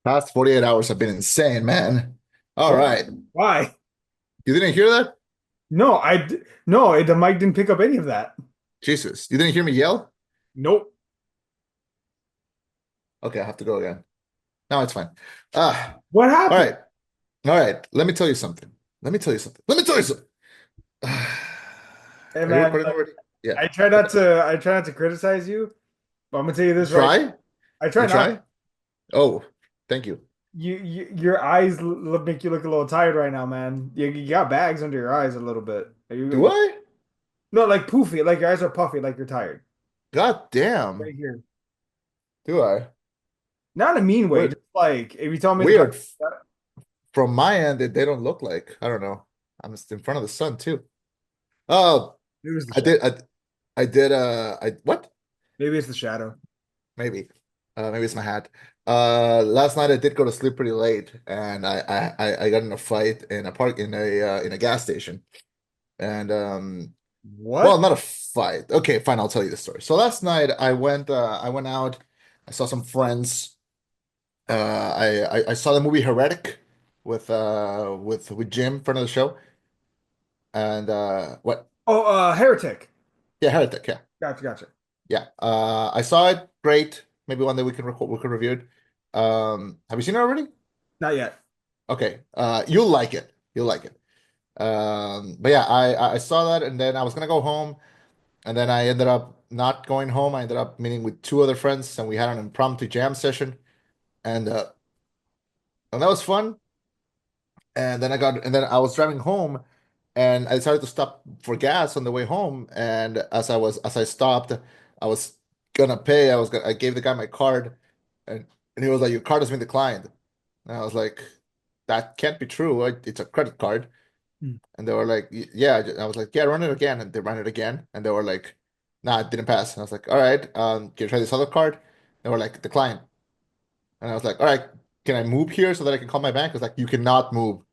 Past 48 hours have been insane, man. All What? right. Why? You didn't hear that? No, the mic didn't pick up any of that. Jesus. You didn't hear me yell? Nope. Okay, I have to go again. No, it's fine. Ah, What all happened? right. All right. Let me tell you something. Let me tell you something. Let me tell you something. Hey Are you man, recording already? Yeah. I Okay. try not to criticize you, but I'm gonna tell you You this right try? now. I try You not to. try? Oh, thank you. Your eyes make you look a little tired right now, man. You got bags under your eyes a little bit. Do I? No, like poofy, like your eyes are puffy, like you're tired. God damn. Right here. Do I? Not in a mean way, Weird. just like if you tell me to come, Weird. From my end, they don't look like. I don't know. I'm just in front of the sun too. Oh, maybe it's the I shadow. did. I did. I what? Maybe it's the shadow. Maybe. Maybe it's my hat. Last night I did go to sleep pretty late, and I got in a fight in a park in a gas station, and well, What? not a fight. Okay, fine. I'll tell you the story. So last night I went out. I saw some friends. I saw the movie Heretic with Jim, friend of the show, and what? Oh, heretic. Yeah, Heretic. Yeah, Gotcha. yeah. I saw it. Great. Maybe one day we can record. We can review it. Have you seen it already? Not yet. Okay. You'll like it. You'll like it. But yeah, I saw that, and then I was gonna go home, and then I ended up not going home. I ended up meeting with two other friends, and we had an impromptu jam session, and uh, and that was fun. And then I was driving home, and I decided to stop for gas on the way home. And as I stopped, I was gonna pay. I gave the guy my card, and he was like, "Your card has been declined." And I was like, "That can't be true. It's a credit card." Hmm. And they were like, "Yeah." I was like, "Yeah, run it again." And they ran it again, and they were like, "Nah, it didn't pass." And I was like, "All right, can you try this other card?" They were like, "Decline." And I was like, "All right, can I move here so that I can call my bank?" It's like, "You cannot move."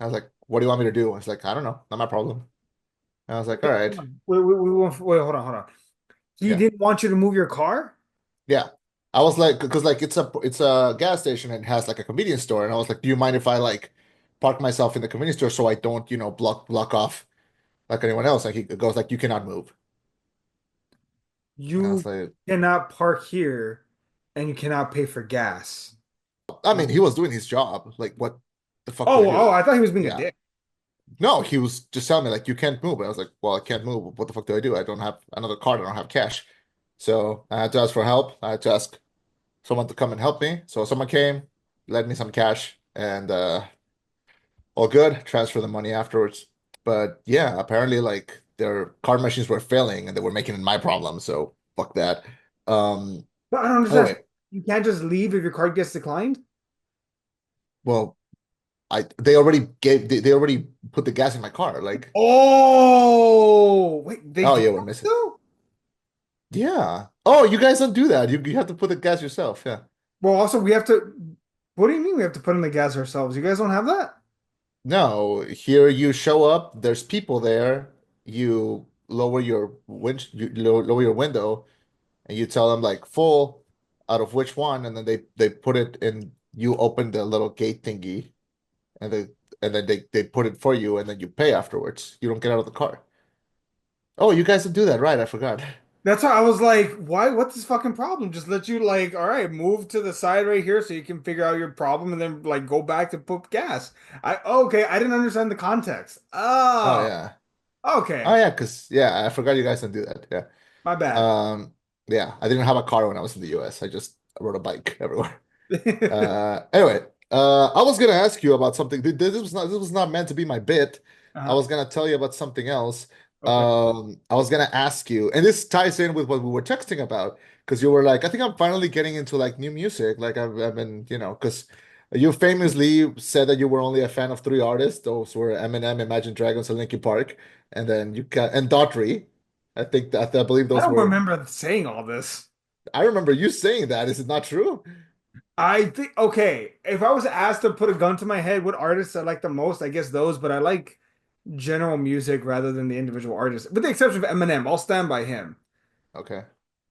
I was like, "What do you want me to do?" I was like, "I don't know, not my problem." And I was like, "All right, Hold on, hold on. He yeah, didn't want you to move your car? yeah." I was like, because like it's a gas station and it has like a convenience store, and I was like, "Do you mind if I like park myself in the convenience store so I don't, block off like anyone else?" Like he goes like, "You cannot move." And I was You like, cannot park here and you cannot pay for gas. I mean, he was doing his job. Like, what the fuck do I Oh, do? I thought he was being a Yeah. dick. No, he was just telling me like you can't move. And I was like, well, I can't move. What the fuck do I do? I don't have another card. I don't have cash. So I had to ask for help. I had to ask someone to come and help me. So someone came, lent me some cash, and all good. Transfer the money afterwards. But yeah, apparently like their card machines were failing and they were making it my problem. So fuck that. Um, But I don't understand. anyway, You can't just leave if your card gets declined? well, I they already put the gas in my car. Like, Oh, wait, they oh do yeah, we're that missing. still? Yeah. Oh, you guys don't do that. You have to put the gas yourself. Yeah. Well, also we have to, what do you mean we have to put in the gas ourselves? You guys don't have that? No, here you show up, there's people there, you lower your window and you tell them like full out of which one, and then they put it in, you open the little gate thingy, and they put it for you, and then you pay afterwards. You don't get out of the car. Oh, you guys don't do that, right? I forgot. That's why I was like, why? What's this fucking problem? Just let you like, all right, move to the side right here so you can figure out your problem and then like go back to put gas. Okay, I didn't understand the context. Oh Oh, yeah. Oh okay. yeah, because yeah, I forgot you guys don't do that. Yeah. My bad. Um, yeah, I didn't have a car when I was in the US. I just rode a bike everywhere. Anyway, I was gonna ask you about something. This was not meant to be my bit. I Uh-huh. was gonna tell you about something else. Okay. I was gonna ask you, and this ties in with what we were texting about, because you were like, I think I'm finally getting into like new music. Like I've been, because you famously said that you were only a fan of three artists. Those were Eminem, Imagine Dragons, and Linkin Park, and then you got and Daughtry. I believe I those don't were. remember saying all this. I remember you saying that. Is it not true? I think okay, if I was asked to put a gun to my head, what artists I like the most, I guess those, but I like general music rather than the individual artists. With the exception of Eminem, I'll stand by him. Okay.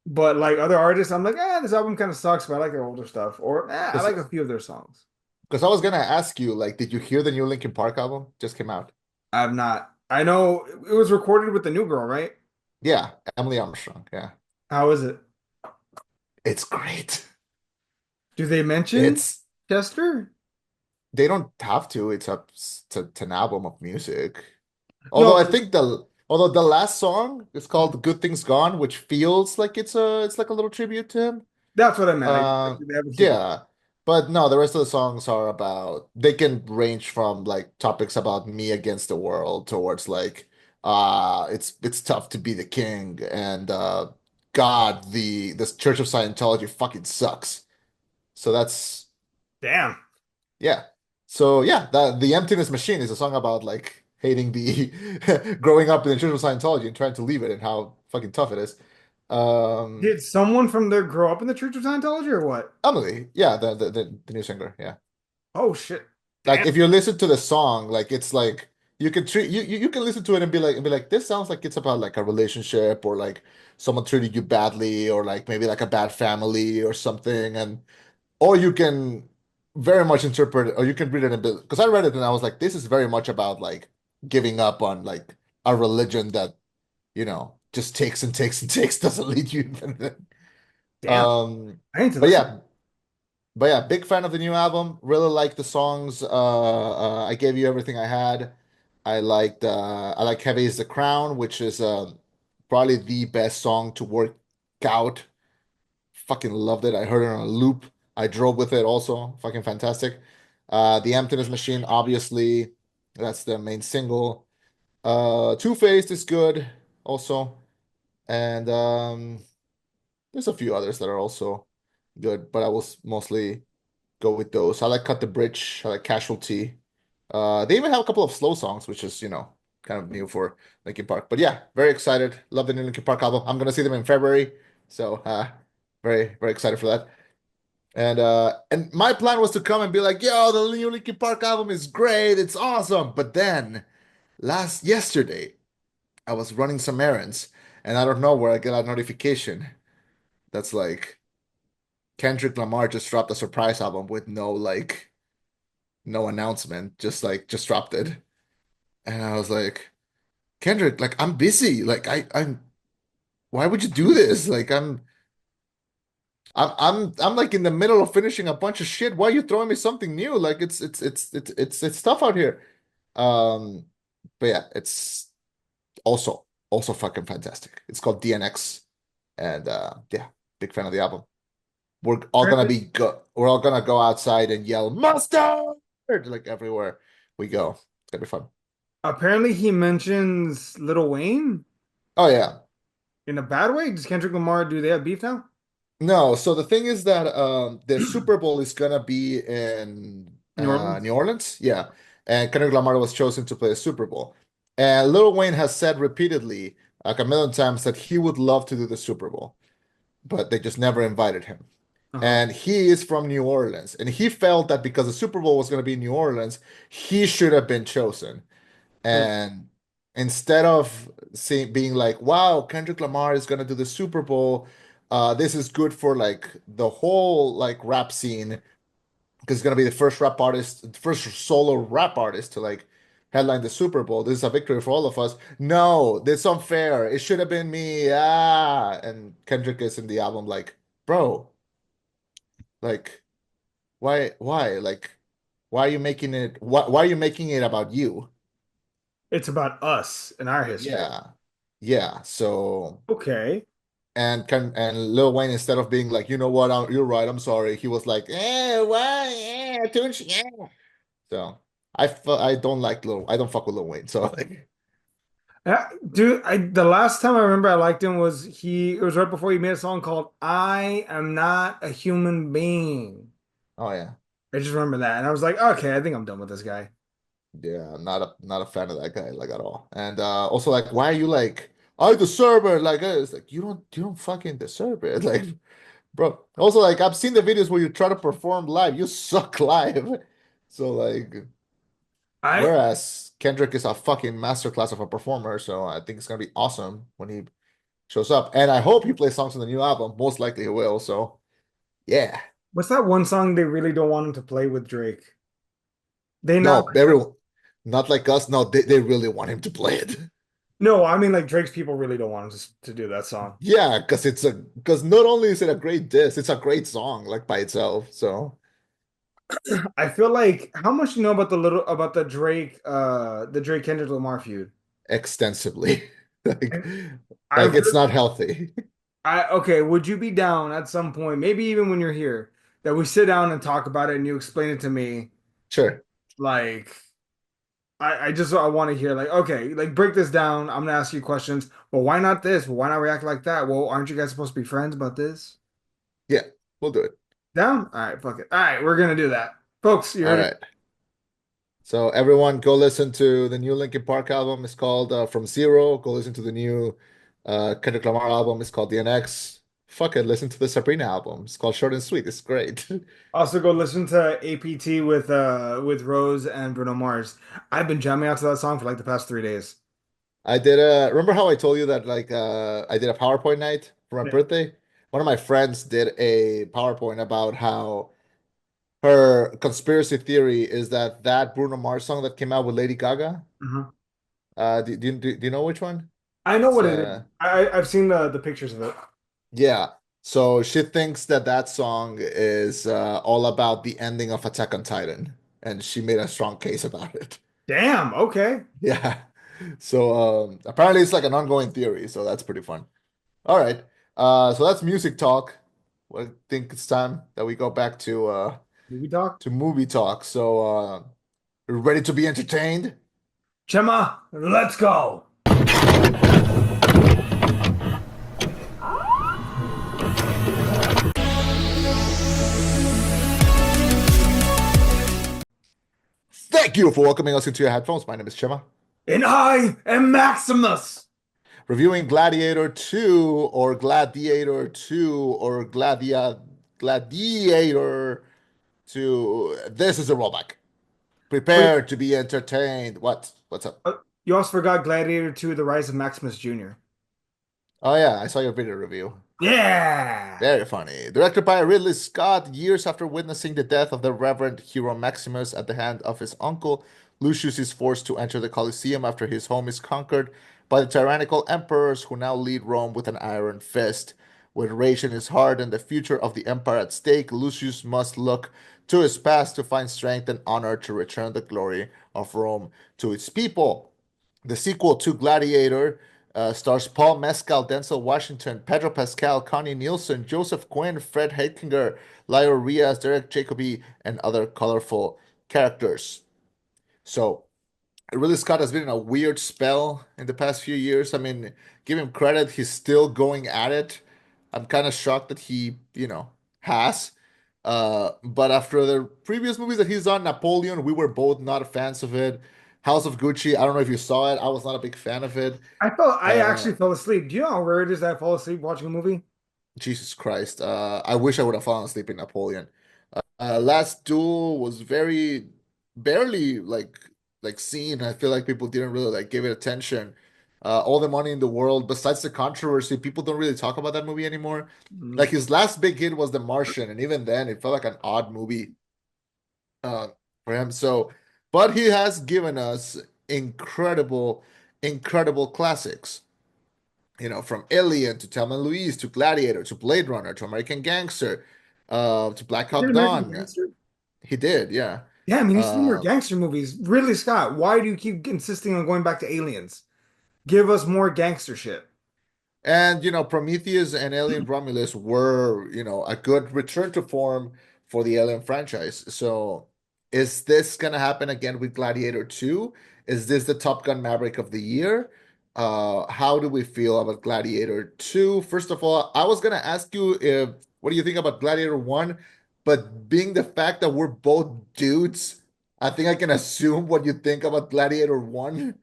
But like other artists, I'm like, this album kind of sucks, but I like their older stuff. Or I Because like a few of their songs. I was gonna ask you, like, did you hear the new Linkin Park album? Just came out. I have not. I know it was recorded with the new girl, right? Yeah, Emily Armstrong. Yeah, How is it? it's great. Do they mention It's Chester? they don't have to. It's up to an album of music. Although I No, think the last song is called "Good Things Gone," which feels like it's like a little tribute to him. that's what I meant. Like, Uh, do they ever keep it? yeah, but no, the rest of the songs are about they can range from like topics about me against the world towards like it's tough to be the king and God the this Church of Scientology fucking sucks. So that's Damn. yeah. So yeah, the Emptiness Machine is a song about like hating the growing up in the Church of Scientology and trying to leave it and how fucking tough it is. Um Did someone from there grow up in the Church of Scientology or what? Emily, yeah, the new singer, yeah. Oh shit. Like Damn. if you listen to the song, like it's like you can treat you can listen to it and be like this sounds like it's about like a relationship or like someone treated you badly or like maybe like a bad family or something and or you can very much interpret it or you can read it and be because I read it and I was like this is very much about like giving up on like a religion that just takes and takes and takes doesn't lead you Damn. um I need to but listen. yeah. But yeah, big fan of the new album. Really like the songs. I gave you everything I had. I like Heavy is the Crown, which is probably the best song to work out. Fucking loved it. I heard it on a loop. I drove with it also. Fucking fantastic. The Emptiness Machine, obviously, that's the main single. Two-Faced is good also. And there's a few others that are also good, but I was mostly go with those. I like Cut the Bridge. I like Casualty. They even have a couple of slow songs, which is, kind of new for Linkin Park. But yeah, very excited. Love the new Linkin Park album. I'm gonna see them in February. So very, very excited for that. And my plan was to come and be like, yo, the new Linkin Park album is great, it's awesome. But then yesterday, I was running some errands, and out of nowhere I get a notification that's like Kendrick Lamar just dropped a surprise album with no announcement, just dropped it. And I was like, Kendrick, like I'm busy. Like I'm why would you do this? Like I'm like in the middle of finishing a bunch of shit. Why are you throwing me something new? Like it's tough out here. Um but yeah, it's also fucking fantastic. It's called DNX. And yeah, big fan of the album. Apparently, We're all gonna go outside and yell mustard like everywhere we go. It's gonna be fun. apparently he mentions Lil Wayne Oh yeah. in a bad way. Does Kendrick Lamar do they have beef now? No, so the thing is that the Super Bowl is gonna be in New New Orleans? Orleans, yeah, and Kendrick Lamar was chosen to play the Super Bowl, and Lil Wayne has said repeatedly, like a million times, that he would love to do the Super Bowl, but they just never invited him. Uh-huh. And he is from New Orleans, and he felt that because the Super Bowl was gonna be in New Orleans, he should have been chosen. Hmm. And instead of being like, wow, Kendrick Lamar is gonna do the Super Bowl, this is good for like the whole like rap scene because it's gonna be the first rap artist, the first solo rap artist to like headline the Super Bowl. This is a victory for all of us. No, that's unfair. It should have been me. Ah, and Kendrick is in the album like, bro, like like why are you making it why are you making it about you? It's about us and our history. Yeah. Yeah. So Okay. and Lil Wayne instead of being like, you know what, you're right, I'm sorry, he was like, why? Tunch, So I don't fuck with Lil Wayne. So like, Dude, the last time I remember I liked him was it was right before he made a song called I Am Not a Human Being. oh yeah. I just remember that. And I was like, okay, I think I'm done with this guy. Yeah, not a fan of that guy like at all. And also like why are you like I deserve it? Like it's like you don't fucking deserve it. Like, bro. Also like I've seen the videos where you try to perform live, you suck live. So like I whereas Kendrick is a fucking masterclass of a performer, so I think it's gonna be awesome when he shows up. And I hope he plays songs on the new album. Most likely he will. So yeah. What's that one song they really don't want him to play with Drake? They not No, everyone, not like us. No, they really want him to play it. No, I mean like Drake's people really don't want him to do that song. Yeah, because not only is it a great diss, it's a great song like by itself. So I feel like how much you know about the Drake Kendrick Lamar feud? extensively. Like, And like I've it's heard not healthy. okay, would you be down at some point, maybe even when you're here, that we sit down and talk about it and you explain it to me Sure. like I want to hear like okay, like break this down. I'm gonna ask you questions. Well, why not this? Well, why not react like that? Well, aren't you guys supposed to be friends about this? Yeah, we'll do it. Down? All right, fuck it. All right, we're gonna do that. Folks, you All heard it. right. So everyone go listen to the new Linkin Park album. It's called From Zero. Go listen to the new Kendrick Lamar album. It's called DNX. Fuck it, listen to the Sabrina album. It's called Short and Sweet. It's great. Also go listen to APT with Rose and Bruno Mars. I've been jamming out to that song for like the past 3 days. I did remember how I told you that like I did a PowerPoint night for my Yeah. birthday? One of my friends did a PowerPoint about how her conspiracy theory is that that Bruno Mars song that came out with Lady Gaga. Uh-huh. Do you know which one? I know It's what it is. I've seen the pictures of it. yeah. So she thinks that that song is all about the ending of Attack on Titan, and she made a strong case about it. Damn, okay. Yeah. So apparently it's like an ongoing theory, so that's pretty fun. All right. So that's music talk. Well, I think it's time that we go back Movie talk. to movie talk. So ready to be entertained? Chema, let's go. Thank you for welcoming us into your headphones. My name is Chema. And I am Maximus. Reviewing Gladiator 2 or Gladiator 2 or Gladiator 2. This is a rollback. Wait, Prepare to be entertained. What? What's up? you also forgot Gladiator 2, The Rise of Maximus Jr. Oh yeah, I saw your video review. Yeah. Very funny. Directed by Ridley Scott, years after witnessing the death of the Reverend hero Maximus at the hand of his uncle, Lucius is forced to enter the Colosseum after his home is conquered by the tyrannical emperors who now lead Rome with an iron fist. With rage in his heart and the future of the empire at stake, Lucius must look to his past to find strength and honor to return the glory of Rome to its people. The sequel to Gladiator stars Paul Mescal, Denzel Washington, Pedro Pascal, Connie Nielsen, Joseph Quinn, Fred Heitkinger, Lyle Rias, Derek Jacobi, and other colorful characters. So, Ridley Scott has been in a weird spell in the past few years. I mean, give him credit, he's still going at it. I'm kind of shocked that he, has. But after the previous movies that he's done, Napoleon, we were both not fans of it. House of Gucci, I don't know if you saw it. I was not a big fan of it. I Uh, actually fell asleep. Do you know how rare it is that I fall asleep watching a movie? Jesus Christ. I wish I would have fallen asleep in Napoleon. Last Duel was very barely like seen. I feel like people didn't really like give it attention. All the money in the world, besides the controversy, people don't really talk about that movie anymore. Like Mm. his last big hit was The Martian, and even then it felt like an odd movie uh for him. So, but he has given us incredible, incredible classics. From Alien to Thelma and Louise to Gladiator to Blade Runner to American Gangster, to Black Is it Hawk American Down. Gangster? He did, yeah. Yeah, I mean, he's seen more Uh, gangster movies. Ridley Scott, why do you keep insisting on going back to aliens? Give us more gangster shit. and Prometheus and Alien Romulus were, a good return to form for the Alien franchise. So, is this gonna happen again with Gladiator 2? Is this the Top Gun Maverick of the year? How do we feel about Gladiator 2? First of all, I was gonna ask you if what do you think about Gladiator 1? But being the fact that we're both dudes, I think I can assume what you think about Gladiator 1.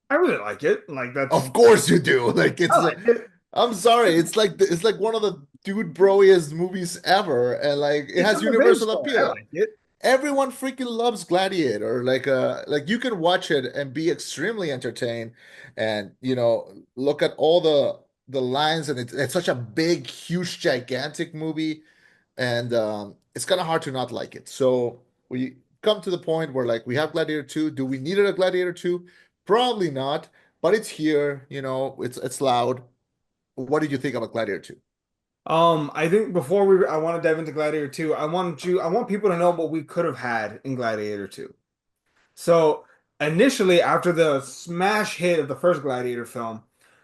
I really like it. Like that's Of course you do. Like I it's like it. I'm sorry. It's like one of the dude broiest movies ever, and like it It's a has revenge universal story. I appeal. like it. Everyone freaking loves Gladiator. Like you can watch it and be extremely entertained, and look at all the the lines, and it's such a big, huge, gigantic movie, and it's kind of hard to not like it. So we come to the point where like we have Gladiator 2. Do we need a Gladiator 2? Probably not, but it's here, it's loud. What did you think about Gladiator 2? I think I want to dive into Gladiator 2, I want people to know what we could have had in Gladiator 2. So initially, after the smash hit of the first Gladiator film,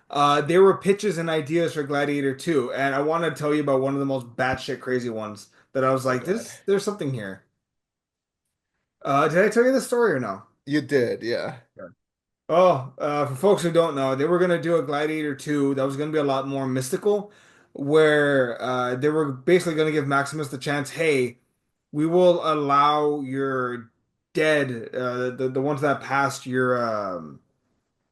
there were pitches and ideas for Gladiator 2, and I want to tell you about one of the most batshit crazy ones that I was Oh like, God. there's something here. Did I tell you this story or no? You did, yeah. Oh, for folks who don't know, they were gonna do a Gladiator 2 that was gonna be a lot more mystical, where they were basically gonna give Maximus the chance, hey, we will allow your dead, the ones that passed your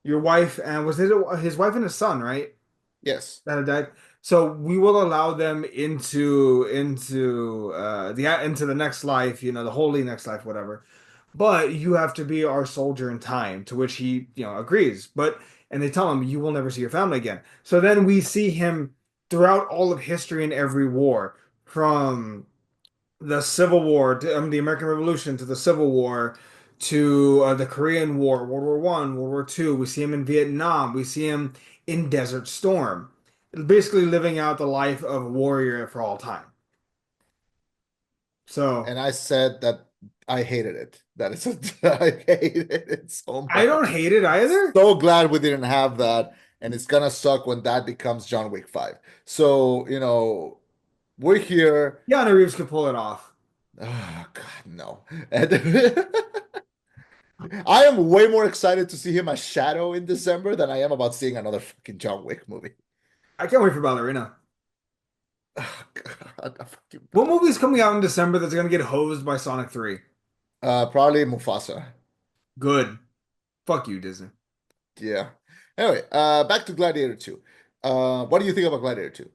wife and was it his wife and his son, right? Yes. That had died. So we will allow them into the next life, the holy next life, whatever. But you have to be our soldier in time, to which he, agrees. And they tell him you will never see your family again. So then we see him throughout all of history in every war, from the Civil War, the American Revolution to the Civil War to the Korean War, World War One, World War Two. We see him in Vietnam. We see him in Desert Storm, basically living out the life of a warrior for all time. So And I said that I hated it. That is, I hated it so I don't much. hate it either. So glad we didn't have that. And it's gonna suck when that becomes John Wick 5. So, we're here. Keanu Reeves could pull it off. Oh, God, no. And I am way more excited to see him as Shadow in December than I am about seeing another fucking John Wick movie. I can't wait for Ballerina. Oh, God, a fucking What movie ballerina. is coming out in December that's gonna get hosed by Sonic 3? Probably Mufasa. Good. Fuck you, Disney. Yeah. Anyway, back to Gladiator 2. What do you think about Gladiator 2?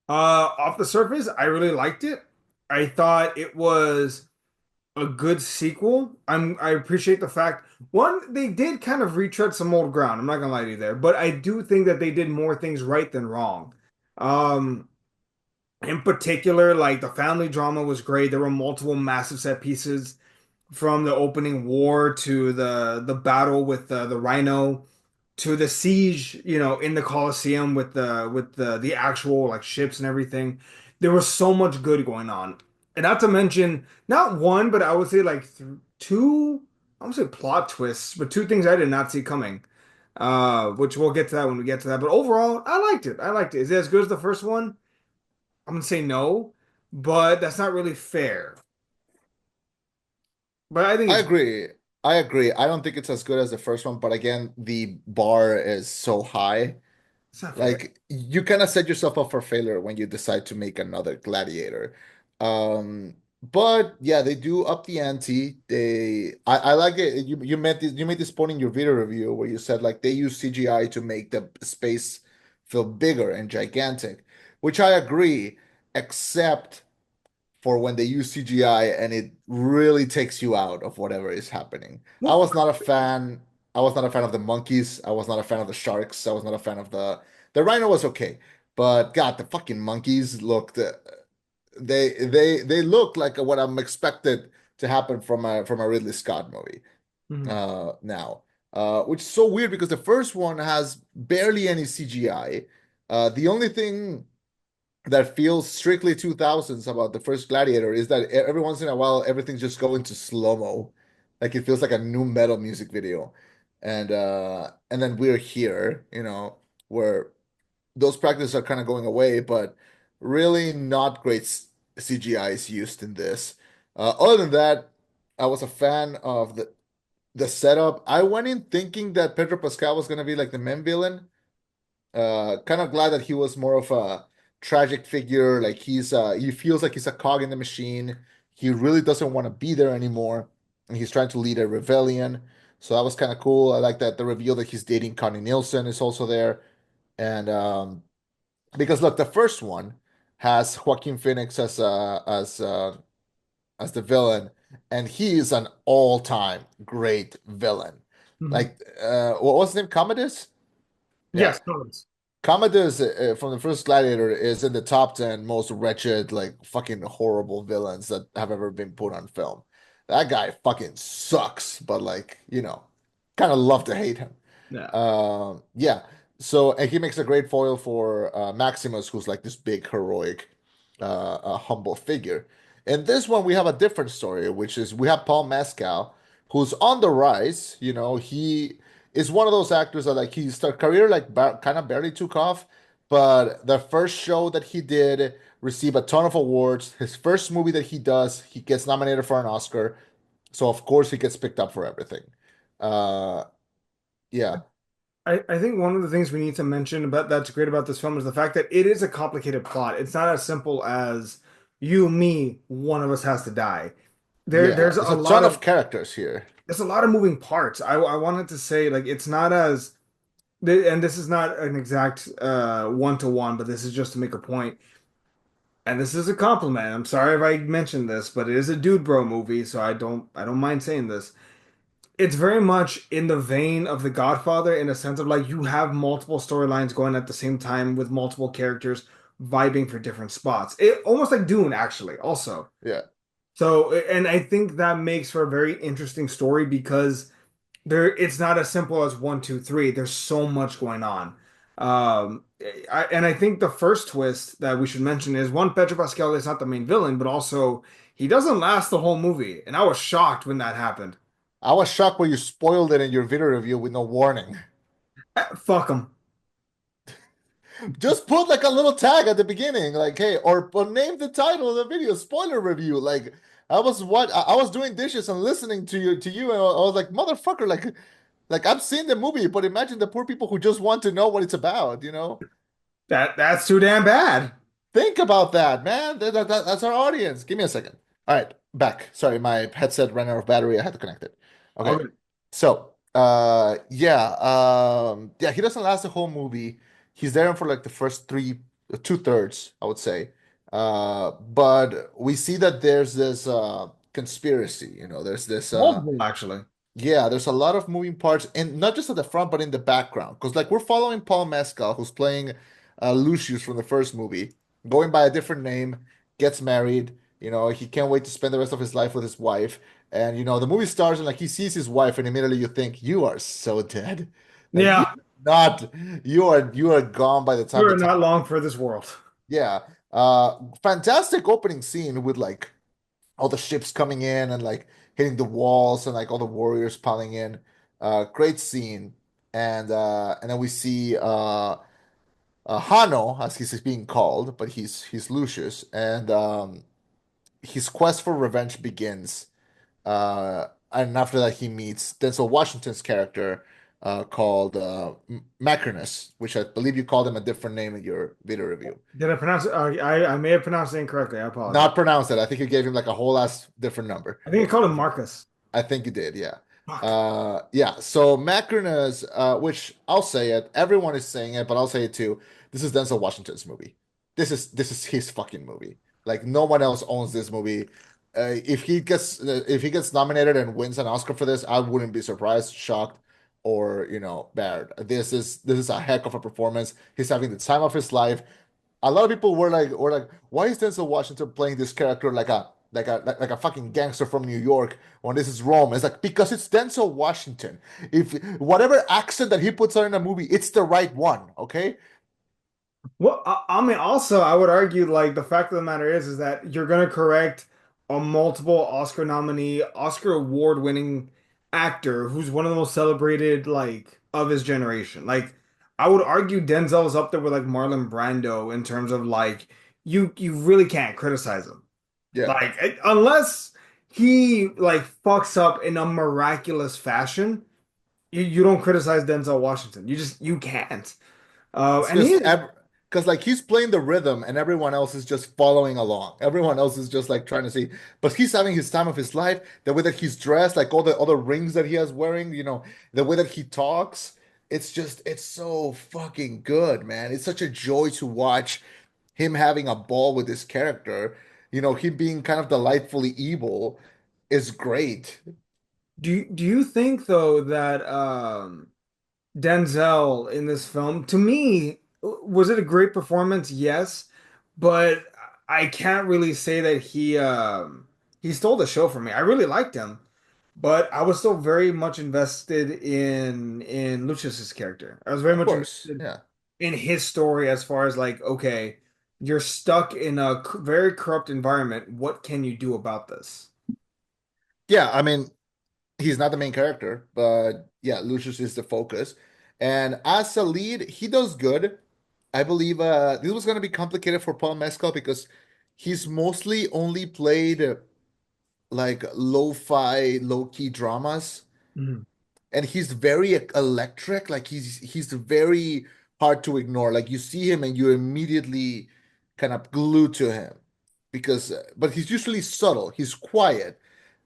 Off the surface, I really liked it. I thought it was a good sequel. I appreciate the fact one, they did kind of retread some old ground. I'm not gonna lie to you there, but I do think that they did more things right than wrong. Um, in particular, like the family drama was great. There were multiple massive set pieces from the opening war to the battle with the Rhino to the siege, in the Colosseum with the actual like ships and everything. There was so much good going on. And not to mention, not one, but I would say like th two, I would say plot twists, but two things I did not see coming. Which we'll get to that when we get to that. But overall, I liked it. I liked it. Is it as good as the first one? I'm gonna say no, but that's not really fair. But I think I it's agree. I agree. I don't think it's as good as the first one, but again, the bar is so high. not fair. Like you kind of set yourself up for failure when you decide to make another Gladiator. But yeah, they do up the ante. I like it. You made this point in your video review where you said like they use CGI to make the space feel bigger and gigantic, which I agree, except for when they use CGI and it really takes you out of whatever is happening. I Well, was not a fan. I was not a fan of the monkeys. I was not a fan of the sharks. I was not a fan of the rhino was okay, but God, the fucking monkeys looked they look like what I'm expected to happen from a Ridley Scott movie. mhm. Now, which is so weird because the first one has barely any CGI. The only thing that feels strictly 2000s about the first Gladiator is that every once in a while everything's just going to slow-mo. Like it feels like a new metal music video. And then we're here, where those practices are kind of going away, but really not great CGI is used in this. Other than that, I was a fan of the setup. I went in thinking that Pedro Pascal was gonna be like the main villain. Kind of glad that he was more of a tragic figure. Like he feels like he's a cog in the machine. He really doesn't want to be there anymore, and he's trying to lead a rebellion. So that was kind of cool. I like that the reveal that he's dating Connie Nielsen is also there, and because look, the first one has Joaquin Phoenix as the villain, and he is an all-time great villain. Mhm. Like what was his name? Commodus? Yeah. Yes, totals. Commodus from the first Gladiator is in the top 10 most wretched, like fucking horrible villains that have ever been put on film. That guy fucking sucks, but like, kind of love to hate him. Yeah. Yeah. So, and he makes a great foil for Maximus, who's like this big, heroic, humble figure. In this one, we have a different story, which is we have Paul Mescal, who's on the rise. He is one of those actors that like his career like kind of barely took off, but the first show that he did received a ton of awards. His first movie that he does, he gets nominated for an Oscar, so of course he gets picked up for everything. Uh, yeah. I think one of the things we need to mention about that's great about this film is the fact that it is a complicated plot. It's not as simple as you, me, one of us has to die. Yeah, There's there's a a lot ton of of characters here. moving parts. I wanted to say like it's not as and this is not an exact one to one, but this is just to make a point. And this is a compliment. I'm sorry if I mentioned this, but it is a dude bro movie, so I don't mind saying this. It's very much in the vein of The Godfather in a sense of like you have multiple storylines going at the same time with multiple characters vibing for different spots. It almost like Dune actually also. Yeah. So and I think that makes for a very interesting story because it's not as simple as one, two, three. There's so much going on. Um, and I think the first twist that we should mention is one, Pedro Pascal is not the main villain, but also he doesn't last the whole movie. And I was shocked when that happened. I was shocked when you spoiled it in your video review with no warning. Fuck him. Just put like a little tag at the beginning, like, hey, or name the title of the video, spoiler review. Like, I was doing dishes and listening to you, and I was like, motherfucker, like I've seen the movie, but imagine the poor people who just want to know what it's about. That's too damn bad. Think about that, man. That's our audience. Give me a second. All right, back. Sorry, my headset ran out of battery. I had to connect it. All Okay. good. So, yeah, he doesn't last the whole movie. He's there for like the first two-thirds, I would say. But we see that there's this conspiracy, there's this Multiple, actually. yeah, there's a lot of moving parts, and not just at the front, but in the background. Because like we're following Paul Mescal, who's playing Lucius from the first movie, going by a different name, gets married. He can't wait to spend the rest of his life with his wife. And the movie starts, and like he sees his wife, and immediately you think you are so dead. Like Yeah, not, you are gone by the you time the are time. not long for this world. Yeah. Fantastic opening scene with like all the ships coming in and like hitting the walls and like all the warriors piling in. Great scene. And then we see Hano, as he's being called, but he's Lucius, and his quest for revenge begins. And after that, he meets Denzel Washington's character called Macrinus, which I believe you called him a different name in your video review. Did I pronounce it? I may have pronounced it incorrectly. I apologize. Not pronounced it. I think you gave him like a whole ass different number. I think I called him Marcus. I think you did, yeah. Fuck. Yeah. So Macronus, which I'll say it, everyone is saying it, but I'll say it too. This is Denzel Washington's movie. This is his fucking movie. Like no one else owns this movie. If he gets nominated and wins an Oscar for this, I wouldn't be surprised, shocked, or bad. This is a heck of a performance. He's having the time of his life. A lot of people were like, why is Denzel Washington playing this character like a fucking gangster from New York when this is Rome? It's like because it's Denzel Washington. If whatever accent that he puts on in a movie, it's the right one, okay? Well, I mean, also, I would argue like the fact of the matter is that you're gonna correct a multiple Oscar nominee, Oscar award-winning actor who's one of the most celebrated like of his generation. Like, I would argue Denzel is up there with like Marlon Brando in terms of like you really can't criticize him. Yeah. Like, unless he like fucks up in a miraculous fashion, you don't criticize Denzel Washington. You can't. It's And he just because like he's playing the rhythm and everyone else is just following along. Everyone else is just like trying to see, but he's having his time of his life. The way that he's dressed, like all the other rings that he has wearing, the way that he talks, it's so fucking good, man. It's such a joy to watch him having a ball with this character. Him being kind of delightfully evil is great. do you think though that Denzel in this film, to me, Was it a great performance? Yes, but I can't really say that he stole the show for me. I really liked him, but I was still very much invested in Lucius's character. I was very Of much course. invested Yeah. in his story as far as like, okay, you're stuck in a very corrupt environment. What can you do about this? Yeah, I mean, he's not the main character, but yeah, Lucius is the focus. And as a lead, he does good. I believe this was going to be complicated for Paul Mescal because he's mostly only played like lo-fi, low-key dramas, Mhm. and he's very electric. Like he's very hard to ignore. Like you see him and you're immediately kind of glued to him because, but he's usually subtle. He's quiet.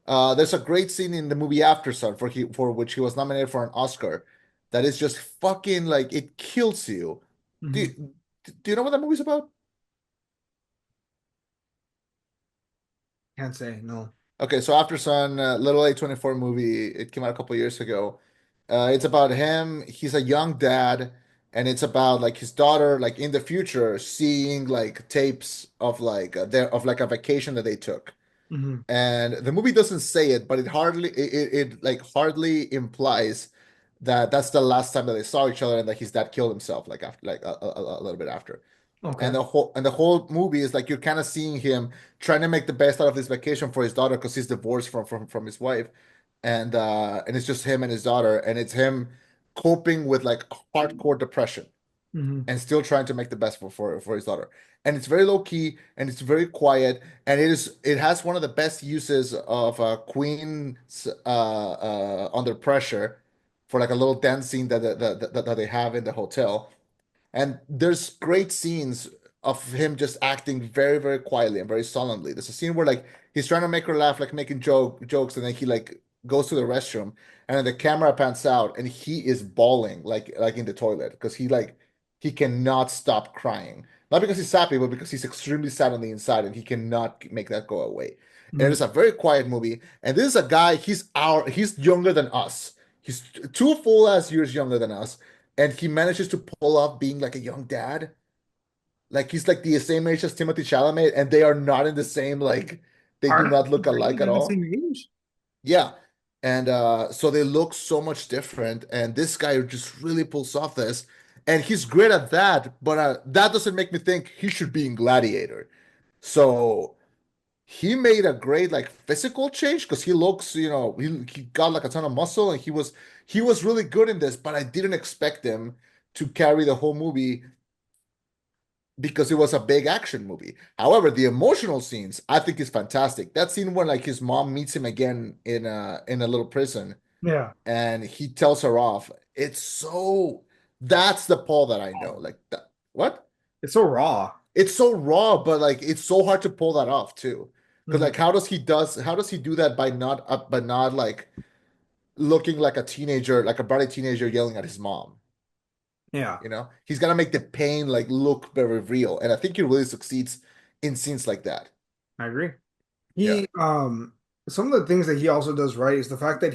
There's a great scene in the movie After Sun for which he was nominated for an Oscar. That is just fucking like it kills you. Do Mhm. you, do you know what that movie's about? Can't say no. Okay, so After Sun, Little A24 movie. It came out a couple years ago. It's about him. He's a young dad, and it's about like his daughter, like in the future, seeing like tapes of like their of like a vacation that they took. Hmm. And the movie doesn't say it, but it like hardly implies that that's the last time that they saw each other and that his dad killed himself like after like a little bit after. And Okay. the whole movie is like you're kind of seeing him trying to make the best out of this vacation for his daughter because he's divorced from his wife, and it's just him and his daughter, and it's him coping with like hardcore depression Hmm. and still trying to make the best for his daughter. And it's very low key and it's very quiet, and it has one of the best uses of Queen's Under Pressure for like a little dance scene that they have in the hotel. And there's great scenes of him just acting very, very quietly and very solemnly. There's a scene where like he's trying to make her laugh, like making jokes, and then he like goes to the restroom, and then the camera pans out, and he is bawling like in the toilet because he cannot stop crying. Not because he's happy, but because he's extremely sad on the inside, and he cannot make that go away. And Hmm. it's a very quiet movie. And this is a guy. He's younger than us. He's two full ass years younger than us, and he manages to pull off being like a young dad. Like he's like the same age as Timothy Chalamet, and they are not in the same like they do Are not look alike they're at the all. same age? Yeah. And so they look so much different. And this guy just really pulls off this. And he's great at that, but that doesn't make me think he should be in Gladiator. So he made a great like physical change because he looks, he got like a ton of muscle and he was really good in this, but I didn't expect him to carry the whole movie because it was a big action movie. However, the emotional scenes I think is fantastic. That scene when like his mom meets him again in a little prison Yeah. and he tells her off. It's so that's the Paul that I know. Like that. What? It's so raw. It's so raw, but like it's so hard to pull that off too. Because Hmm. like how does he do that by not like looking like a teenager, like a bratty teenager yelling at his mom? Yeah, He's gonna make the pain like look very real, and I think he really succeeds in scenes like that. I agree. Yeah. He some of the things that he also does right is the fact that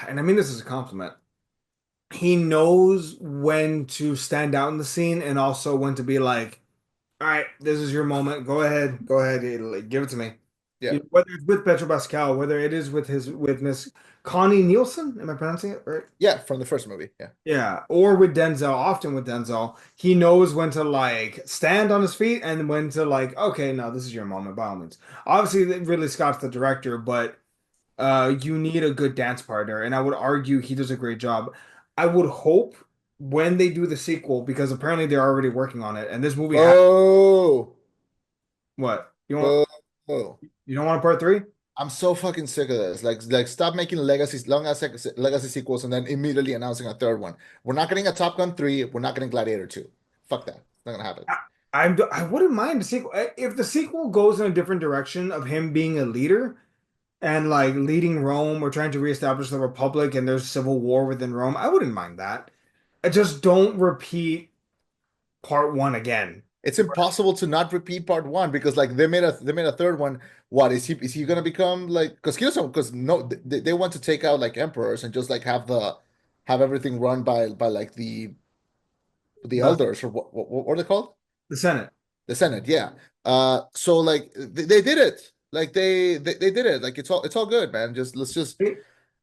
and I mean this is a compliment. He knows when to stand out in the scene and also when to be like, all right, this is your moment. Go ahead, like, give it to me. Yeah. Whether it's with Petro Pascal, whether it is with Miss Connie Nielsen, am I pronouncing it right? Yeah, from the first movie. Yeah. Yeah, or with Denzel, often with Denzel, he knows when to like stand on his feet and when to like, okay, no, this is your moment by all means. Obviously, Ridley Scott's the director, but you need a good dance partner, and I would argue he does a great job. I would hope when they do the sequel, because apparently they're already working on it, and this movie has Oh, what? oh, oh. You don't want a part three? I'm so fucking sick of this. Like stop making legacy sequels and then immediately announcing a third one. We're not getting a Top Gun 3. We're not getting Gladiator 2. Fuck that. It's not gonna happen. I, I wouldn't mind the sequel if the sequel goes in a different direction of him being a leader and like leading Rome or trying to reestablish the Republic and there's civil war within Rome. I wouldn't mind that. I just don't repeat part one again. It's impossible to not repeat part one because like they made a third one. What is he gonna become like? Because he doesn't because no they want to take out like emperors and just like have everything run by like the the The elders, or what are they called? the Senate. The Senate, yeah. So like they did it. Like they did it. Like it's all good, man. Just let's just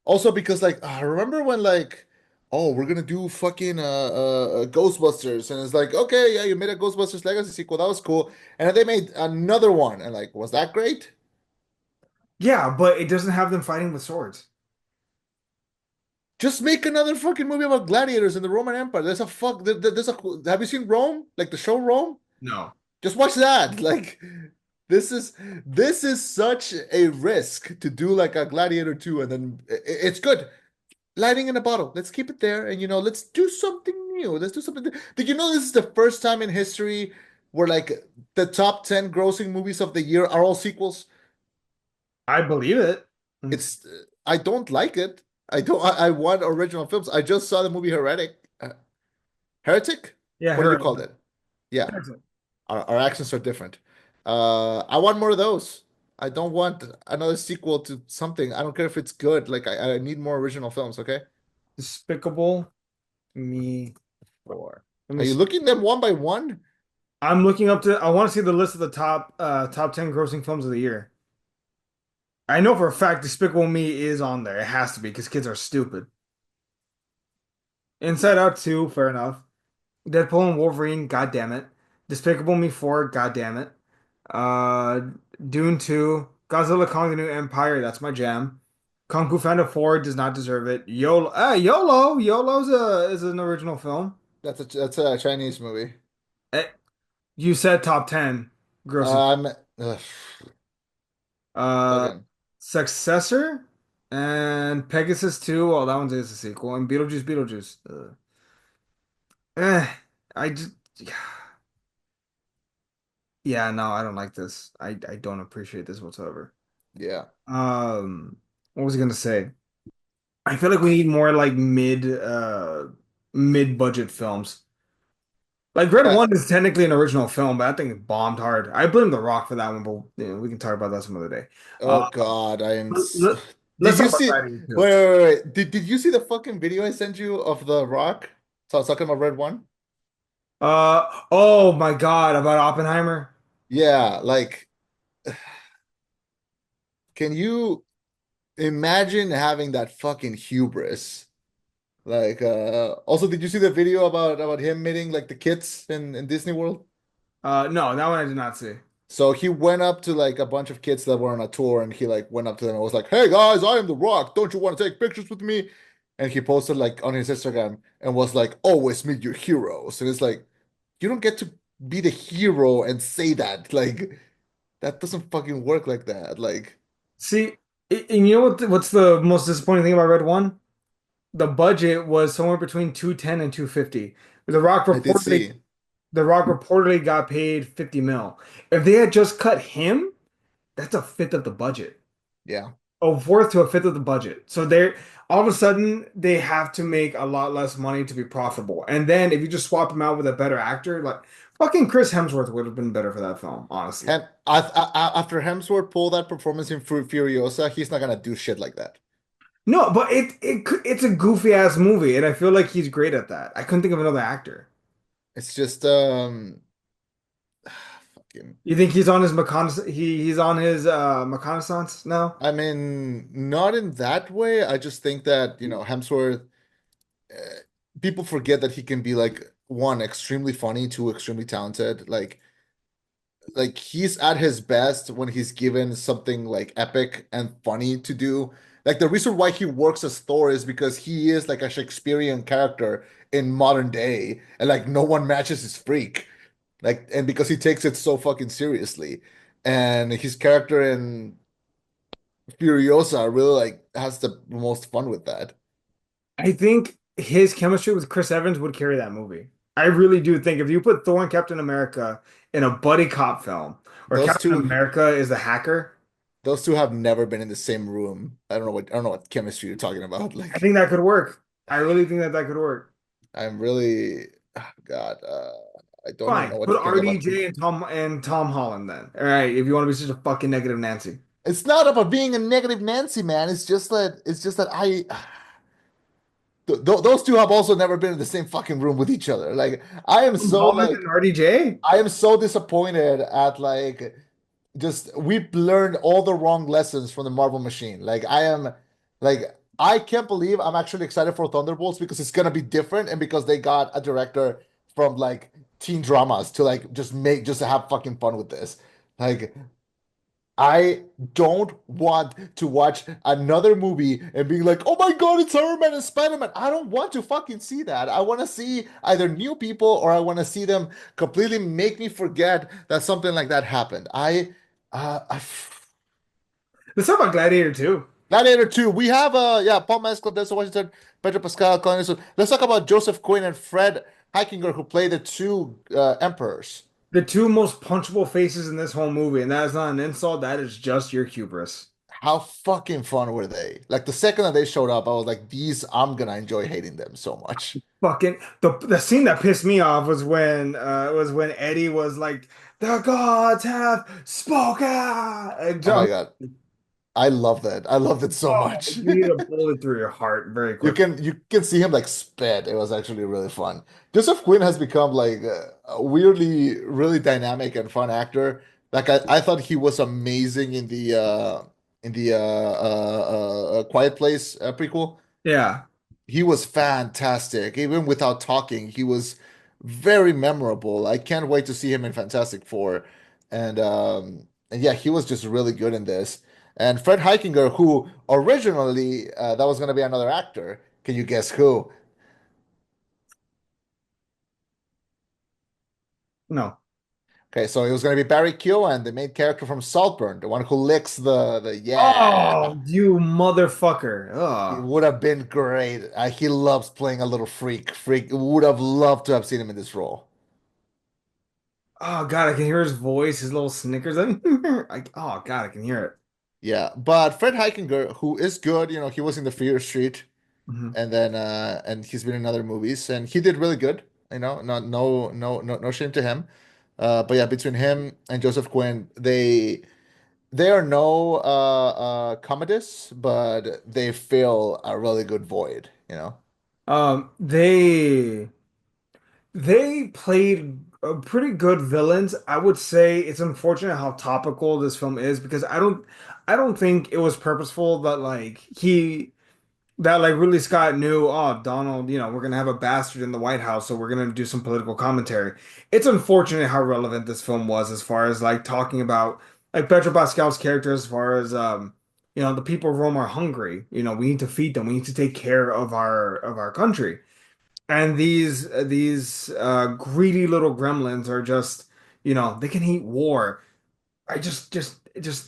also because like remember when like oh we're gonna do fucking Ghostbusters and it's like okay yeah you made a Ghostbusters Legacy sequel that was cool and then they made another one and like was that great? Yeah, but it doesn't have them fighting with swords. Just make another fucking movie about gladiators in the Roman Empire. There's a have you seen Rome? Like the show Rome? No. Just watch that. Like this is this is such a risk to do like a Gladiator 2 and then it's good. Lightning in a bottle. Let's keep it there and let's do something new. Let's do something. Did you know this is the first time in history where like the top 10 grossing movies of the year are all sequels? I believe it. It's I don't like it. I want original films. I just saw the movie Heretic? Yeah, What did you her. call it? Yeah. Our accents are different. I want more of those. I don't want another sequel to something. I don't care if it's good. Like I need more original films, okay? Despicable Me 4. Let Are me you see. looking them one by one? I'm looking up to I want to see the list of the top 10 grossing films of the year. I know for a fact Despicable Me is on there. It has to be because kids are stupid. Inside Out 2, fair enough. Deadpool and Wolverine, god damn it. Despicable Me 4, god damn it. Uh, Dune 2, Godzilla Kong the New Empire, that's my jam. Kung Fu Panda 4 does not deserve it. YOLO's is an original film. That's a Chinese movie. Eh, you said top 10 grossing. Um, ugh, Uh, again, Successor and Pegasus 2, well, that one's is a sequel, and Beetlejuice. Eh, I just, yeah, no, I don't like this. I don't appreciate this whatsoever. yeah. What was I gonna say? I feel like we need more like mid-budget films. Like Red Yeah. One is technically an original film, but I think it bombed hard. I blame The Rock for that one, but we can talk about that some other day. Uh, Oh God, I am. let, Did us talk you about see? Gladiator Wait, too. wait, wait, wait. Did you see the fucking video I sent you of The Rock? So I was talking about Red One. Oh my God, about Oppenheimer. Yeah, like, can you imagine having that fucking hubris? Like, also, did you see the video about him meeting like the kids in Disney World? No, that one I did not see. So he went up to like a bunch of kids that were on a tour and he like went up to them and was like, "Hey guys, I am The Rock. Don't you want to take pictures with me?" And he posted like on his Instagram and was like, "Always meet your heroes." And it's like, you don't get to be the hero and say that. Like that doesn't fucking work like that. Like See, and you know what's the most disappointing thing about Red One? The budget was somewhere between 210 and 250. I did see. The Rock reportedly got paid 50 mil. If they had just cut him, that's a fifth of the budget. Yeah. A fourth to a fifth of the budget. So they're all of a sudden they have to make a lot less money to be profitable. And then if you just swap him out with a better actor, like fucking Chris Hemsworth would have been better for that film, honestly. After Hemsworth pulled that performance in Furiosa, he's not gonna do shit like that. No, but it's a goofy ass movie, and I feel like he's great at that. I couldn't think of another actor. It's just fucking You think he's on his he's on his reconnaissance now? I mean, not in that way. I just think that, Hemsworth, uh, people forget that he can be like one, extremely funny, two, extremely talented. Like he's at his best when he's given something like epic and funny to do. Like the reason why he works as Thor is because he is like a Shakespearean character in modern day, and like no one matches his freak. Like, and because he takes it so fucking seriously. And his character in Furiosa really like has the most fun with that. I think his chemistry with Chris Evans would carry that movie. I really do think if you put Thor and Captain America in a buddy cop film where Those Captain two America is the hacker, those two have never been in the same room. I don't know what chemistry you're talking about. I Like think that could work. I really think that could work. I'm really God, I don't even know Fine, what put to think about. RDJ and Tom Holland then. All right, if you want to be such a fucking negative Nancy. It's not about being a negative Nancy, man. It's just that those two have also never been in the same fucking room with each other. Like Tom Holland and RDJ. I am so disappointed at like just we've learned all the wrong lessons from the Marvel machine. Like I can't believe I'm actually excited for Thunderbolts because it's gonna be different and because they got a director from like teen dramas to like just have fucking fun with this. Like I don't want to watch another movie and being like, oh my God, it's Iron Man and Spider-Man. I don't want to fucking see that. I want to see either new people or I want to see them completely make me forget that something like that happened. I Let's talk about Gladiator too. Gladiator 2. We have yeah, Paul Mescal, Denzel Washington, Pedro Pascal, Colin Eastwood. Let's talk about Joseph Quinn and Fred Heikinger, who play the two emperors. The two most punchable faces in this whole movie, and that is not an insult, that is just your hubris. How fucking fun were they? Like the second that they showed up, I was like, these, I'm gonna enjoy hating them so much. Fucking the scene that pissed me off was when Eddie was like, "The gods have spoken," and Oh my John, God. I love that. I loved it so oh, much. you need a bullet through your heart very You quick. can see him like sped. It was actually really fun. Joseph Quinn has become like a weirdly really dynamic and fun actor. Like I thought he was amazing in the Quiet Place prequel. Yeah. He was fantastic. Even without talking, he was very memorable. I can't wait to see him in Fantastic Four. And yeah, he was just really good in this. And Fred Heikinger, who originally that was going to be another actor. Can you guess who? No. Okay, so it was going to be Barry Keoghan, the main character from Saltburn, the one who licks the yeah. Oh, you motherfucker. It Oh. would have been great. He loves playing a little freak. Freak would have loved to have seen him in this role. Oh God, I can hear his voice, his little snickers. Oh God, I can hear it. Yeah, but Fred Heikinger, who is good, he was in the Fear Street, Mhm. and then and he's been in other movies, and he did really good. Not no shame to him. But yeah, between him and Joseph Quinn, they are no comedists, but they fill a really good void. Um, they they played pretty good villains. I would say it's unfortunate how topical this film is because I don't think it was purposeful that like Ridley Scott knew, oh, Donald, we're gonna have a bastard in the White House, so we're gonna do some political commentary. It's unfortunate how relevant this film was as far as like talking about like Pedro Pascal's character as far as the people of Rome are hungry. We need to feed them. We need to take care of our country. And these greedy little gremlins are just, they can hate war. I just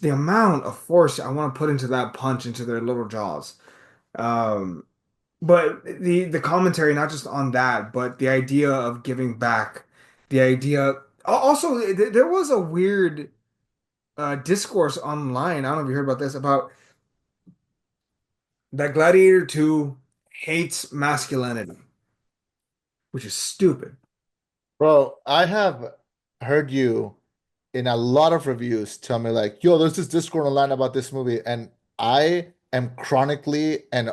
the amount of force I want to put into that punch into their little jaws. Um, but the commentary, not just on that, but the idea of giving back, the idea. Also, there was a weird discourse online. I don't know if you heard about this, about that Gladiator 2 hates masculinity, which is stupid. Bro, I have heard you in a lot of reviews tell me like, yo, there's this Discord online about this movie, and I am chronically and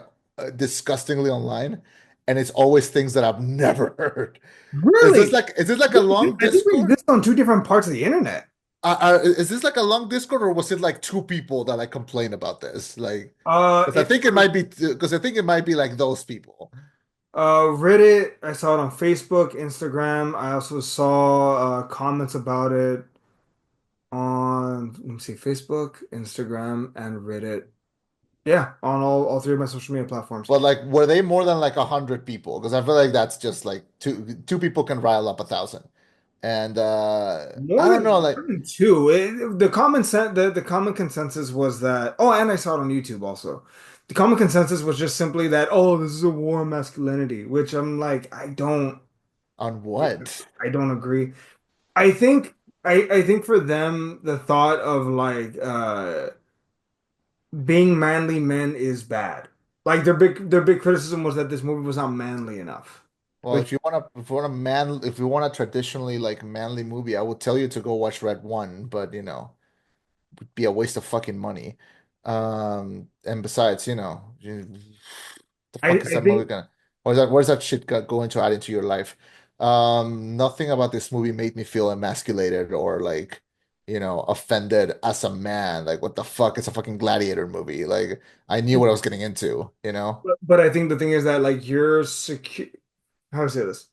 disgustingly online, and it's always things that I've never heard. Really? Is this like a long I think we Discord? exist on two different parts of the internet. Is this like a long Discord, or was it like two people that like complain about this? Like, because I It's think it might be because I think it might be like those people Reddit. I saw it on Facebook, Instagram. I also saw comments about it on, let me see, Facebook, Instagram, and Reddit. Yeah, on all three of my social media platforms. but like, were they more than like 100 people? Because I feel like that's just like two people can rile up 1,000. And I don't know, More like, than two. The common consensus was that. Oh, and I saw it on YouTube also. The common consensus was just simply that, oh, this is a war on masculinity, which I'm like, on what? I don't agree. I think I think for them the thought of like being manly men is bad. Like their big criticism was that this movie was not manly enough. Well, Which if you want a traditionally like manly movie, I would tell you to go watch Red One, but would be a waste of fucking money. And besides, the I fuck is I that movie think gonna? What does that shit going to add into your life? Nothing about this movie made me feel emasculated or like, offended as a man. Like, what the fuck? It's a fucking Gladiator movie. Like, I knew what I was getting into, you know? But I think the thing is that like your secure, how do I say this?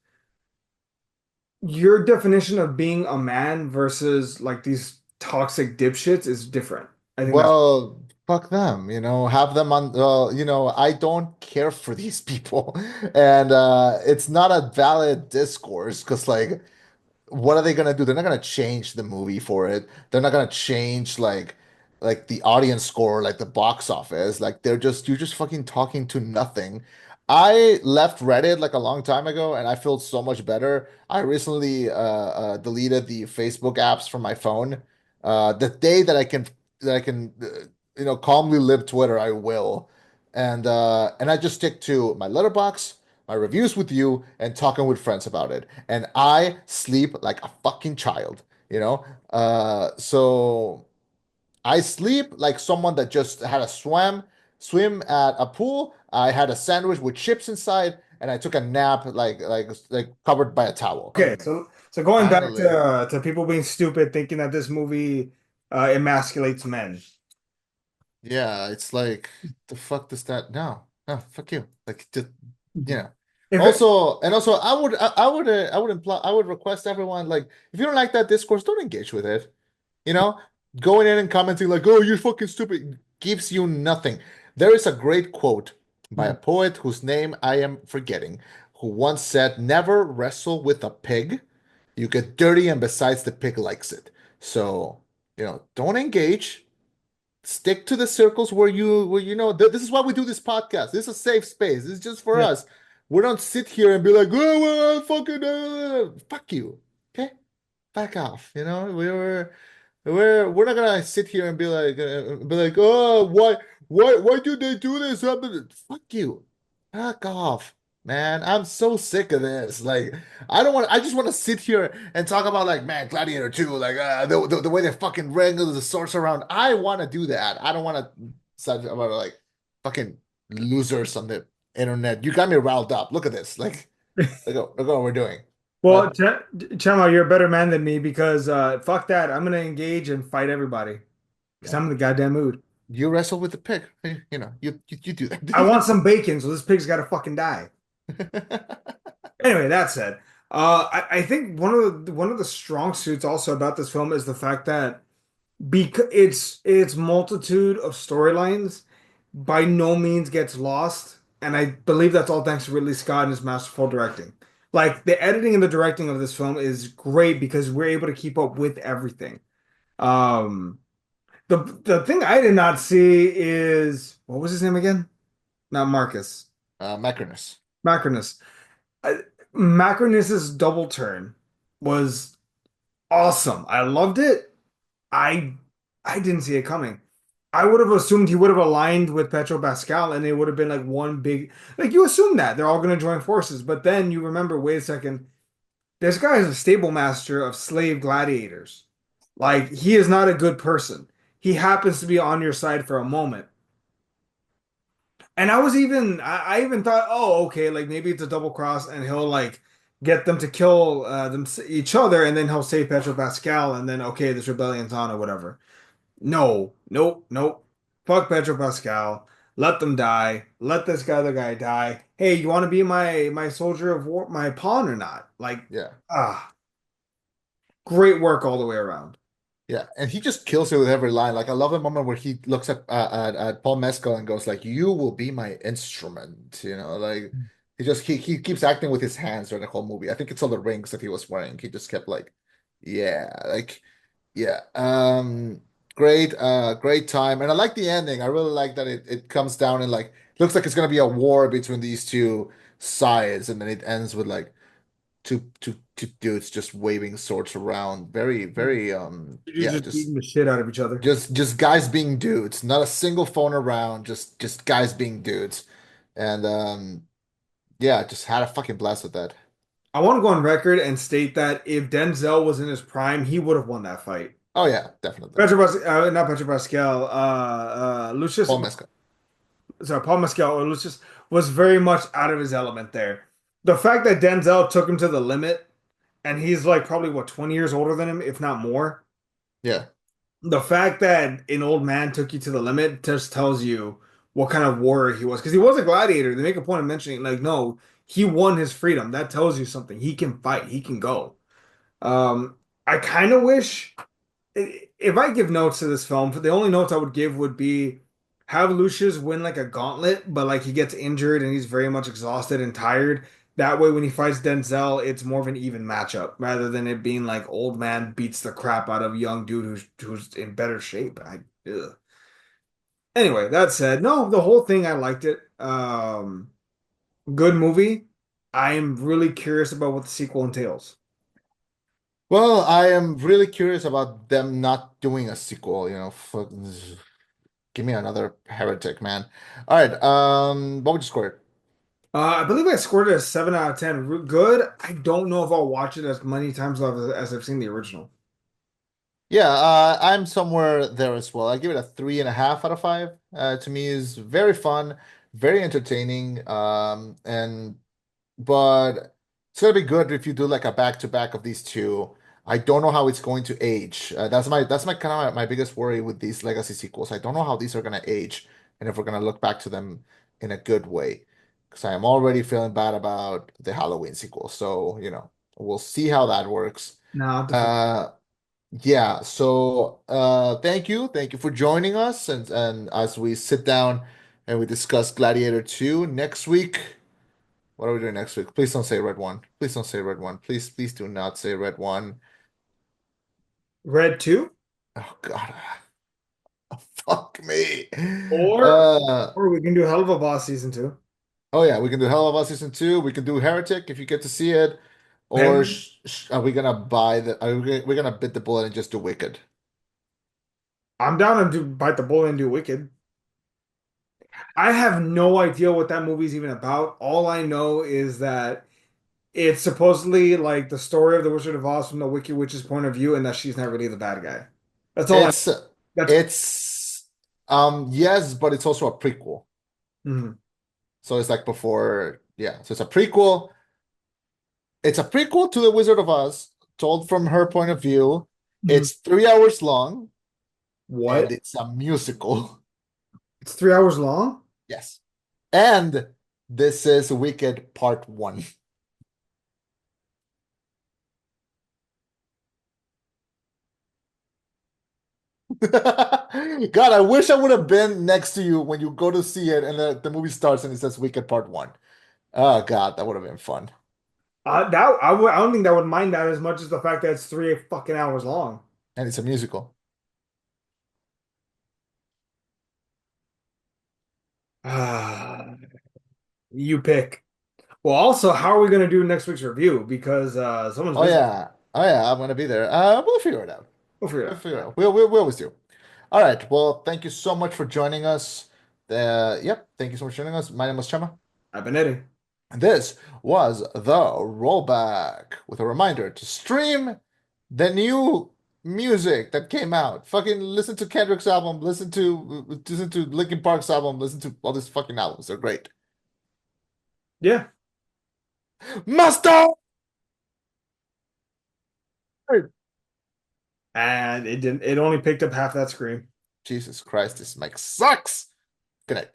Your definition of being a man versus like these toxic dipshits is different. I think that's Well, fuck them, have them on, I don't care for these people. And it's not a valid discourse because, like, what are they gonna do? They're not gonna change the movie for it. They're not gonna change like the audience score, like the box office. Like you're just fucking talking to nothing. I left Reddit like a long time ago, and I feel so much better. I recently deleted the Facebook apps from my phone. The day that I can calmly live Twitter, I will. And I just stick to my letterbox, my reviews with you, and talking with friends about it. And I sleep like a fucking child, you know? So I sleep like someone that just had a swim at a pool. I had a sandwich with chips inside, and I took a nap like covered by a towel. okay. So going back Finally. to people being stupid, thinking that this movie emasculates men. Yeah, it's like the fuck does that no. No, fuck you. Like just you know. If it, Also, I would request everyone, like, if you don't like that discourse, don't engage with it. You know, going in and commenting like, "Oh, you're fucking stupid," gives you nothing. There is a great quote by a poet whose name I am forgetting, who once said, "Never wrestle with a pig. You get dirty, and besides, the pig likes it." So, don't engage. Stick to the circles this is why we do this podcast. This is a safe space. This is just for yeah. us. We don't sit here and be like, "Oh, well, fucking fuck you." Okay? Back off. We're not gonna sit here and be like, "Oh, why do they do this?" Fuck you. Back off, man. I'm so sick of this. Like, I just want to sit here and talk about, like, man, Gladiator 2, like, the way they fucking wrangle the swords around. I want to do that. I don't want to such about, like, fucking losers on the internet. You got me riled up. Look at this. Like, look what we're doing. Well, But Chema, you're a better man than me because fuck that. I'm gonna engage and fight everybody because yeah, I'm in the goddamn mood. you wrestle with the pig. You do I want that. some bacon, so this pig's gotta fucking die. Anyway, that said, I think one of the strong suits also about this film is the fact that because its multitude of storylines by no means gets lost, and I believe that's all thanks to Ridley Scott and his masterful directing. Like the editing and the directing of this film is great because we're able to keep up with everything. Um, the thing I did not see is what was his name again? Not Marcus. Macronus. Macronus. I, Macronus's double turn was awesome. I loved it. I I didn't see it coming. I would have assumed he would have aligned with Petro Pascal and it would have been like one big like you assume that they're all going to join forces, but then you remember, wait a second, this guy is a stable master of slave gladiators. Like he is not a good person. He happens to be on your side for a moment. And I even thought, oh, okay, like maybe it's a double cross and he'll like get them to kill each other and then he'll save Petro Pascal and then okay, this rebellion's on or whatever. No, nope, nope. Fuck Petro Pascal. Let them die. Let this other guy die. Hey, you want to be my soldier of war, my pawn or not? Like, Yeah. ah, great work all the way around. Yeah, and he just kills it with every line. Like, I love the moment where he looks at Paul Mescal and goes like, "You will be my instrument." Like, he keeps acting with his hands during the whole movie. I think it's all the rings that he was wearing. He just kept like, yeah, like, yeah. Great time, and I like the ending. I really like that it comes down and, like, looks like it's gonna be a war between these two sides, and then it ends with, like, two dudes just waving swords around. Very, very, You're yeah, just beating the shit out of each other. just guys being dudes. Not a single phone around, just guys being dudes. And yeah, just had a fucking blast with that. I want to go on record and state that if Denzel was in his prime, he would have won that fight. Oh yeah, definitely. Not Petro Pascal, Lucius, Paul Mescal. sorry, Paul Mescal or Lucius. was very much out of his element there. The fact that Denzel took him to the limit, and he's like probably what 20 years older than him, if not more. Yeah. The fact that an old man took you to the limit just tells you what kind of warrior he was. Because he was a gladiator. They make a point of mentioning, like, no, he won his freedom. That tells you something. He can fight. He can go. Um, I kind of wish if I give notes to this film, the only notes I would give would be have Lucius win like a gauntlet, but like he gets injured and he's very much exhausted and tired. That way, when he fights Denzel, it's more of an even matchup rather than it being like old man beats the crap out of young dude who's in better shape. Ugh. Anyway, that said, no, the whole thing I liked it. Good movie. I'm really curious about what the sequel entails. Well, I am really curious about them not doing a sequel, give me another heretic, man. All right, what would you score it? I believe I scored it a 7 out of 10. Good. I don't know if I'll watch it as many times as I've seen the original. Yeah, I'm somewhere there as well. I give it a 3.5 out of 5. To me is very fun, very entertaining. And but it's gonna be good if you do like a back-to-back of these two. I don't know how it's going to age. That's my kind of my biggest worry with these legacy sequels. I don't know how these are gonna age and if we're gonna look back to them in a good way. Because I am already feeling bad about the Halloween sequel. So, we'll see how that works. No, definitely. Uh yeah, so thank you for joining us and as we sit down and we discuss Gladiator 2 next week. What are we doing next week? Please don't say Red One. Please don't say Red One. Please do not say Red One. Red 2? Oh God. Fuck me. Or Uh or we can do Hell of a Boss season 2. oh yeah, we can do Hell of Us season 2. We can do Heretic if you get to see it. Or Penguin. are we gonna buy the we're gonna bit the bullet and just do Wicked? I'm down to do Bite the Bullet and do Wicked. I have no idea what that movie's even about. All I know is that it's supposedly like the story of the Wizard of Oz from the Wicked Witch's point of view, and that she's not really the bad guy. That's all I. It's That's it's yes, but it's also a prequel. mhm. So it's like before, yeah. So it's a prequel. It's a prequel to The Wizard of Oz, told from her point of view. Mhm. It's 3 hours long, and What? it's a musical. It's 3 hours long? Yes. And this is Wicked Part 1. God, I wish I would have been next to you when you go to see it and the movie starts and it says Wicked Part 1. Oh, God, that would have been fun. I don't think that would mind that as much as the fact that it's 3 fucking hours long. And it's a musical. Ah, you pick. Well, also, how are we going to do next week's review? Because someone's Oh, busy. yeah. Oh, yeah, I'm going to be there. We'll figure it out. We'll figure it We'll out. figure All it right. out. We always do. All right. Well, thank you so much for joining us. Yep. Thank you so much for joining us. My name was Chema. I've been Eddie. This was the rollback with a reminder to stream the new music that came out. Fucking listen to Kendrick's album, listen to Linkin Park's album, listen to all these fucking albums. They're great. Yeah. Master! And it didn't, it only picked up half that screen. Jesus Christ, this mic sucks. Good night.